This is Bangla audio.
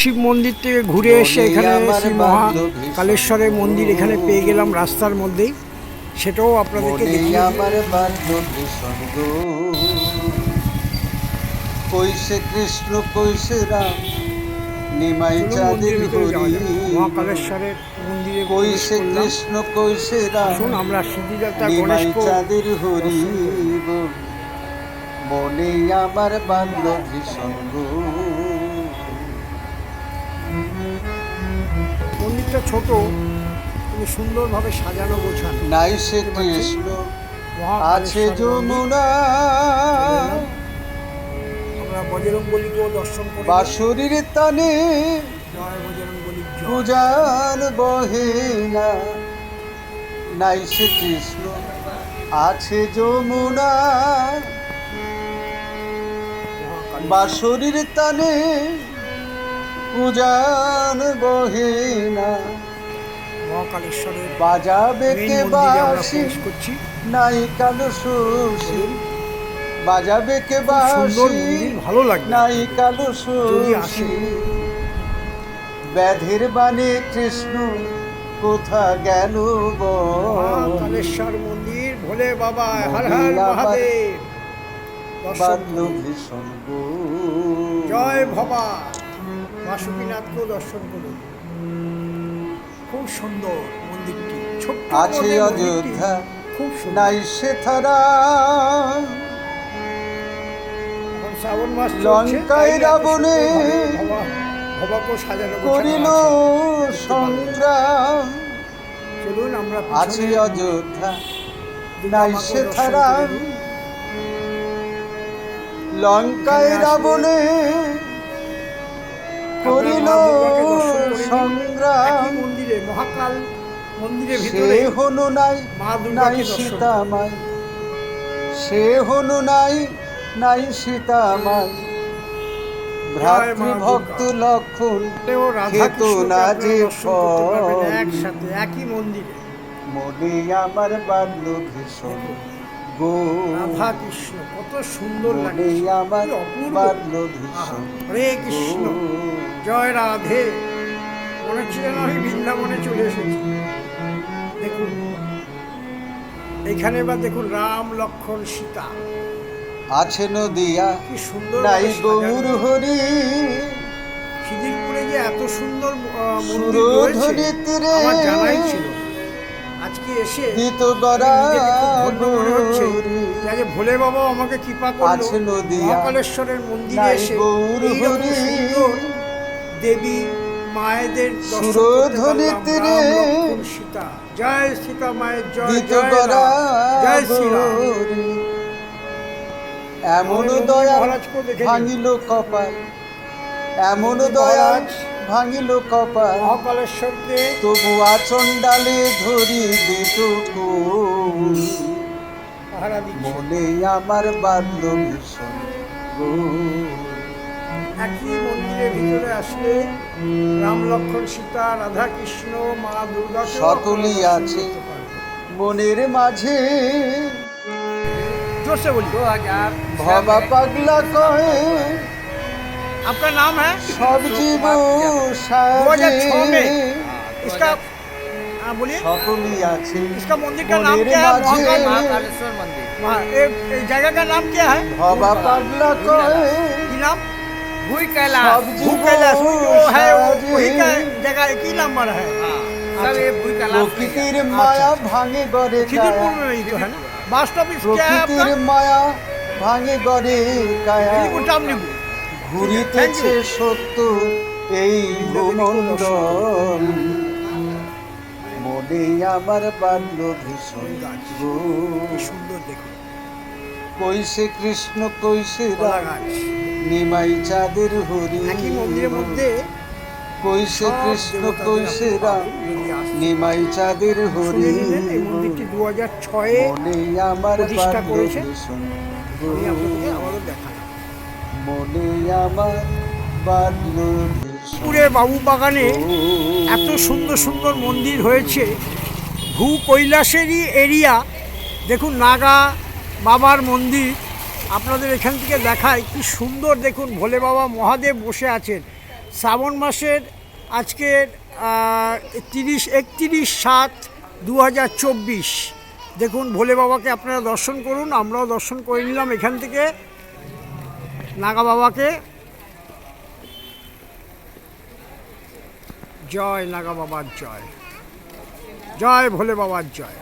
শিব মন্দির থেকে ঘুরে এসে এখানে শ্রী মহাকালেশ্বরের মন্দির এখানে পেয়ে গেলাম রাস্তার মধ্যেই, সেটাও আপনাদেরকে দেখিয়ে কইসে কৃষ্ণ কইসে রাম নিমাই চাঁদের হরি মহাকালেশ্বরের মন্দিরে কইসে কৃষ্ণ কইসে রাম আমরা সিদ্ধিদাতা নিমাই চাঁদের হরি মনে আমার বাঁধল ভীষণ গো। মন্দিরটা ছোট কিন্তু সুন্দরভাবে সাজানো গোছানো। নাই সে কৃষ্ণ আছে যমুনা, আমরা বজরংবলীকেও দর্শন করি। বাঁশুরির তানে জয় বজরংবলী, পূজান বহে না। নাই সে কৃষ্ণ আছে যমুনা, বাঁশুরির তানে পূজান বহে না। মহাকালেশ্বরের বাজাবে কে বাঁশি করছি, নাই কালো সুশি, বাজাবে কে বাঁশি ভালো লাগে নাই কালো সুশি। ব্যাধির বাণী কৃষ্ণ কোথা গেল মহাকালেশ্বর মন্দির ভোলে বাবা হর হর মহাদেব। বাঁধল ভীষণ গো। জয় ভবা বাসুকীনাথকেও দর্শন করুন, খুব সুন্দর মন্দিরটি, ছোট্ট আছে অযোধ্যা খুব সুন্দর। নাই সে থারা শ্রাবণ মাস লঙ্কায় রাবণে ভবাকে সাজানো করিল সংগ্রাম। চলুন আমরা আছে অযোধ্যা নাই সে থারা লঙ্কায় রাবণে করিল সংগ্রাম। মন্দিরে মহাকাল মন্দিরে সে ভিতরে হনু নাই মা নাই দুর্গাকে সীতামাই, সে হনু নাই নাই সীতামাই। ভ্রাতৃভক্ত লক্ষণ খেত না যে ফল, একসাথে একই মন্দিরে মনে আমার বাঁধল ভীষণ গো। রাধা কৃষ্ণ কত সুন্দর লাগে, মনে আমার অপূর্ব। বাঁধল ভীষণ হরে কৃষ্ণ জয় রাধে। মনে ছিল না আমি বৃন্দাবনে চলে এসেছি। দেখুন এখানে বা দেখুন রাম লক্ষ্মণ সীতা আছে নদিয়া কি সুন্দর নাই গৌর হরি, খিদিরপুরে যে এত সুন্দর মন্দির সুরধরি রয়েছে তীরে আমার জানাই ছিল না। আজকে এসে দিত গড়া নিজেকে খুব ধন্য মনে হচ্ছে যে আজ ভোলে বাবা আমাকে কৃপা করলো আছে নদিয়া মহাকালেশ্বরের মন্দিরে নাই এসে গৌর এইরকম হরি, সুন্দর দেবী মায়েদের দর্শন করতে সুরধরি পারলাম। তীরে রাম, লক্ষ্মণ, সীতা, জয় সীতা মায়ের জয়, দিত জয় গড়া রাম, জয় শ্রীরাম। গৌরী। এমন দয়া মহারাজকেও দেখে নিন। ভাঙিল কপাল, এমন দয়া ভাঙিল কপাল, মহাকালেশ্বরকে তবু আচণ্ডালে ধরি দিত কুল। পাহারা দিচ্ছে। মনে আমার বাঁধল ভীষণ গো। একই মন্দিরের ভিতরে আসলে রাম লক্ষ্মণ সীতা রাধা কৃষ্ণ মা দুর্গা সকলই আছে মনের মাঝে। জোরসে বলি। ভবা পাগলা কহে आपका नाम है? সব জীব 2006 में इसका बोलिए সকলই আছে इसका मंदिर का नाम মনের क्या है? মাঝে। महाकालेश्वर मंदिर। ये जगह का नाम क्या है? ভবা পাগলা কহে की नाम? भूई कैलाश। सब भू जीवों कैलाश वो है, वो साजे। वही का जगह एक ही नंबर है। सब ये भूई कैलाश में প্রকৃতির মায়া ভাঙে গড়ে কায়া, खिदिरपुर में ही तो है ना? बस स्टॉप क्या है প্রকৃতির आपका? মায়া ভাঙে গড়ে কায়া। खिदिरपुर टामलीपुर। ঘুরিতেছে সত্য এই ভূমণ্ডল, মনে আমার বাঁধল ভীষণ গো। কি সুন্দর দেখুন কইসে কৃষ্ণ কইসে কলা রাম গাছ। নিমাই চাঁদের হরি, একই মন্দিরের মধ্যে কইসে সব কৃষ্ণ দেবতাদের কইসে আপনি রাম পাবেন যদি আসতে নিমাই চাঁদের হরি। শুনে নিলেন, এই মন্দিরটি 2006-এ মনে আমার প্রতিষ্ঠা বাঁধল করেছে। ভীষণ গো। আমি আপনাদেরকে আবারও দেখালাম। মনে আমার বাঁধল ভীষণ পুরে বাবু বাগানে এত সুন্দর সুন্দর মন্দির হয়েছে। ভূ কৈলাসেরই এরিয়া। দেখুন নাগা বাবার মন্দির আপনাদের এখান থেকে দেখায়, কি সুন্দর দেখুন। ভোলে বাবা মহাদেব বসে আছেন, শ্রাবণ মাসের আজকের 31/7/2024। দেখুন ভোলে বাবাকে আপনারা দর্শন করুন, আমরাও দর্শন করে নিলাম এখান থেকে নাগা বাবাকে। জয় নাগা বাবার জয়, জয় ভোলে বাবার জয়।